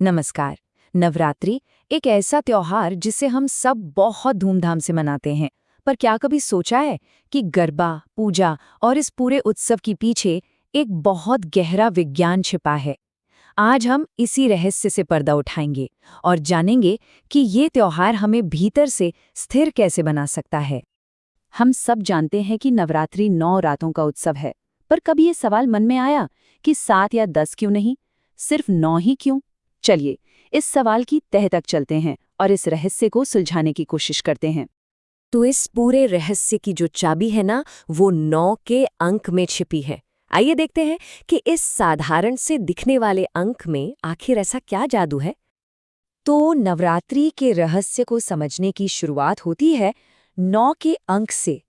नमस्कार। नवरात्रि एक ऐसा त्योहार जिसे हम सब बहुत धूमधाम से मनाते हैं, पर क्या कभी सोचा है कि गरबा, पूजा और इस पूरे उत्सव के पीछे एक बहुत गहरा विज्ञान छिपा है। आज हम इसी रहस्य से पर्दा उठाएंगे और जानेंगे कि ये त्योहार हमें भीतर से स्थिर कैसे बना सकता है। हम सब जानते हैं कि नवरात्रि 9 रातों का उत्सव है, पर कभी ये सवाल मन में आया कि 7 या 10 क्यों नहीं, सिर्फ 9 ही क्यों? चलिए इस सवाल की तह तक चलते हैं और इस रहस्य को सुलझाने की कोशिश करते हैं। तो इस पूरे रहस्य की जो चाबी है ना, वो 9 के अंक में छिपी है। आइए देखते हैं कि इस साधारण से दिखने वाले अंक में आखिर ऐसा क्या जादू है। तो नवरात्रि के रहस्य को समझने की शुरुआत होती है 9 के अंक से।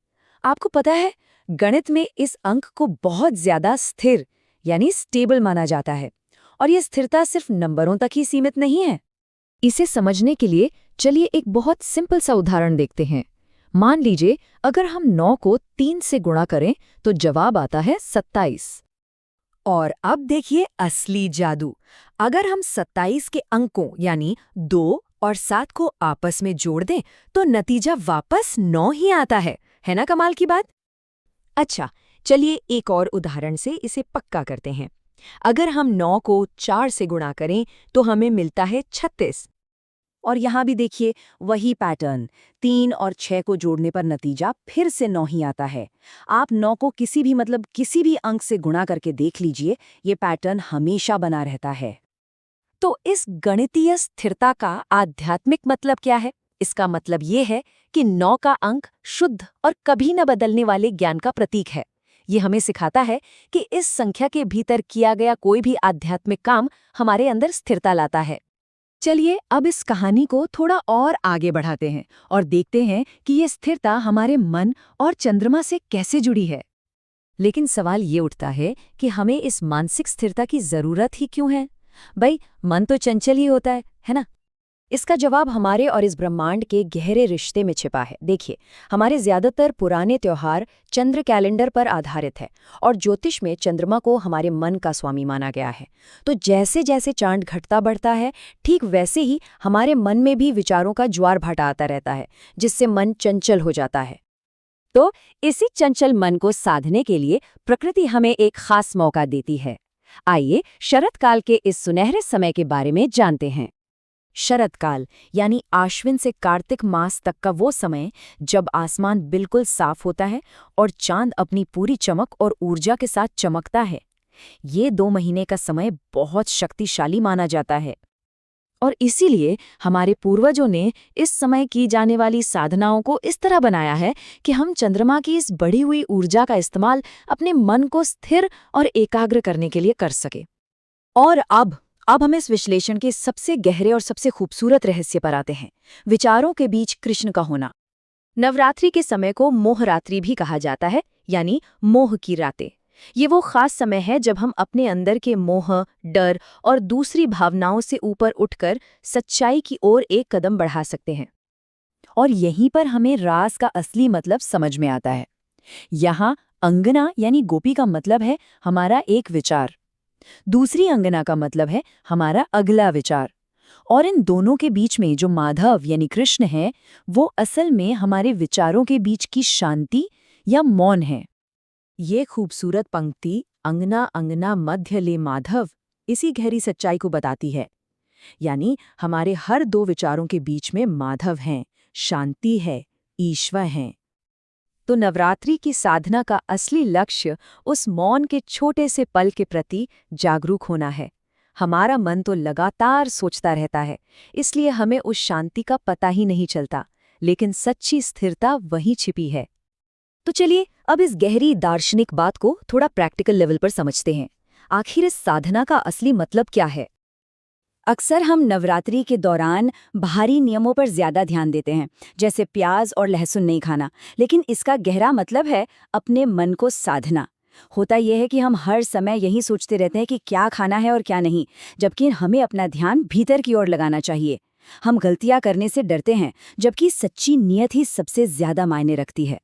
आपको पता है, गणित में इस अंक को बहुत ज्यादा स्थिर यानी स्टेबल माना जाता है, और ये स्थिरता सिर्फ नंबरों तक ही सीमित नहीं है। इसे समझने के लिए चलिए एक बहुत सिंपल सा उदाहरण देखते हैं। मान लीजिए अगर हम 9 को 3 से गुणा करें तो जवाब आता है 27। और अब देखिए असली जादू। अगर हम 27 के अंकों यानी 2 और 7 को आपस में जोड़ दें तो नतीजा वापस 9 ही आता है ना कमाल की बात। अच्छा, चलिए एक और उदाहरण से इसे पक्का करते हैं। अगर हम 9 को 4 से गुणा करें तो हमें मिलता है 36। और यहाँ भी देखिए वही पैटर्न, 3 और 6 को जोड़ने पर नतीजा फिर से 9 ही आता है। आप 9 को किसी भी अंक से गुणा करके देख लीजिए, ये पैटर्न हमेशा बना रहता है। तो इस गणितीय स्थिरता का आध्यात्मिक मतलब क्या है? इसका मतलब ये है कि 9 का अंक शुद्ध और कभी न बदलने वाले ज्ञान का प्रतीक है। ये हमें सिखाता है कि इस संख्या के भीतर किया गया कोई भी आध्यात्मिक काम हमारे अंदर स्थिरता लाता है। चलिए अब इस कहानी को थोड़ा और आगे बढ़ाते हैं और देखते हैं कि ये स्थिरता हमारे मन और चंद्रमा से कैसे जुड़ी है। लेकिन सवाल ये उठता है कि हमें इस मानसिक स्थिरता की जरूरत ही क्यों है? भाई, मन तो चंचल ही होता है ना? इसका जवाब हमारे और इस ब्रह्मांड के गहरे रिश्ते में छिपा है। देखिए, हमारे ज्यादातर पुराने त्योहार चंद्र कैलेंडर पर आधारित है और ज्योतिष में चंद्रमा को हमारे मन का स्वामी माना गया है। तो जैसे जैसे चांद घटता बढ़ता है, ठीक वैसे ही हमारे मन में भी विचारों का ज्वार भाटा आता रहता है, जिससे मन चंचल हो जाता है। तो इसी चंचल मन को साधने के लिए प्रकृति हमें एक खास मौका देती है। आइए शरत काल के इस सुनहरे समय के बारे में जानते हैं। शरत काल यानी आश्विन से कार्तिक मास तक का वो समय जब आसमान बिल्कुल साफ होता है और चांद अपनी पूरी चमक और ऊर्जा के साथ चमकता है। ये 2 महीने का समय बहुत शक्तिशाली माना जाता है। और इसीलिए हमारे पूर्वजों ने इस समय की जाने वाली साधनाओं को इस तरह बनाया है कि हम चंद्रमा की इस बढ़ी हुई ऊर्जा का इस्तेमाल अपने मन को स्थिर और एकाग्र करने के लिए कर सके। और अब हम इस विश्लेषण के सबसे गहरे और सबसे खूबसूरत रहस्य पर आते हैं, विचारों के बीच कृष्ण का होना। नवरात्रि के समय को मोहरात्रि भी कहा जाता है, यानी मोह की रातें। ये वो खास समय है जब हम अपने अंदर के मोह, डर और दूसरी भावनाओं से ऊपर उठकर सच्चाई की ओर एक कदम बढ़ा सकते हैं। और यहीं पर हमें रास का असली मतलब समझ में आता है। यहाँ अंगना यानी गोपी का मतलब है हमारा एक विचार, दूसरी अंगना का मतलब है हमारा अगला विचार, और इन दोनों के बीच में जो माधव यानी कृष्ण है, वो असल में हमारे विचारों के बीच की शांति या मौन है। ये खूबसूरत पंक्ति अंगना अंगना मध्य ले माधव इसी गहरी सच्चाई को बताती है। यानी हमारे हर 2 विचारों के बीच में माधव हैं, शांति है, ईश्वर हैं। तो नवरात्रि की साधना का असली लक्ष्य उस मौन के छोटे से पल के प्रति जागरूक होना है। हमारा मन तो लगातार सोचता रहता है, इसलिए हमें उस शांति का पता ही नहीं चलता, लेकिन सच्ची स्थिरता वहीं छिपी है। तो चलिए अब इस गहरी दार्शनिक बात को थोड़ा प्रैक्टिकल लेवल पर समझते हैं। आखिर इस साधना का असली मतलब क्या है? अक्सर हम नवरात्रि के दौरान बाहरी नियमों पर ज्यादा ध्यान देते हैं, जैसे प्याज और लहसुन नहीं खाना, लेकिन इसका गहरा मतलब है अपने मन को साधना। होता यह है कि हम हर समय यही सोचते रहते हैं कि क्या खाना है और क्या नहीं, जबकि हमें अपना ध्यान भीतर की ओर लगाना चाहिए। हम गलतियां करने से डरते हैं, जबकि सच्ची नीयत ही सबसे ज्यादा मायने रखती है।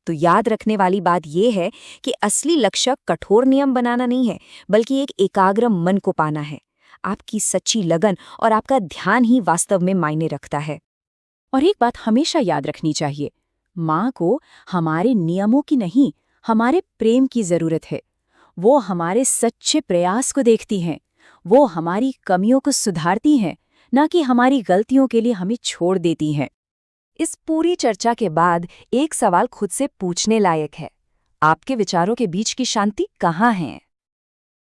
तो याद रखने वाली बात यह है कि असली लक्ष्य कठोर नियम बनाना नहीं है, बल्कि एक एकाग्र मन को पाना है। आपकी सच्ची लगन और आपका ध्यान ही वास्तव में मायने रखता है। और एक बात हमेशा याद रखनी चाहिए, माँ को हमारे नियमों की नहीं, हमारे प्रेम की जरूरत है। वो हमारे सच्चे प्रयास को देखती हैं, वो हमारी कमियों को सुधारती हैं, न कि हमारी गलतियों के लिए हमें छोड़ देती हैं। इस पूरी चर्चा के बाद एक सवाल खुद से पूछने लायक है, आपके विचारों के बीच की शांति कहाँ है?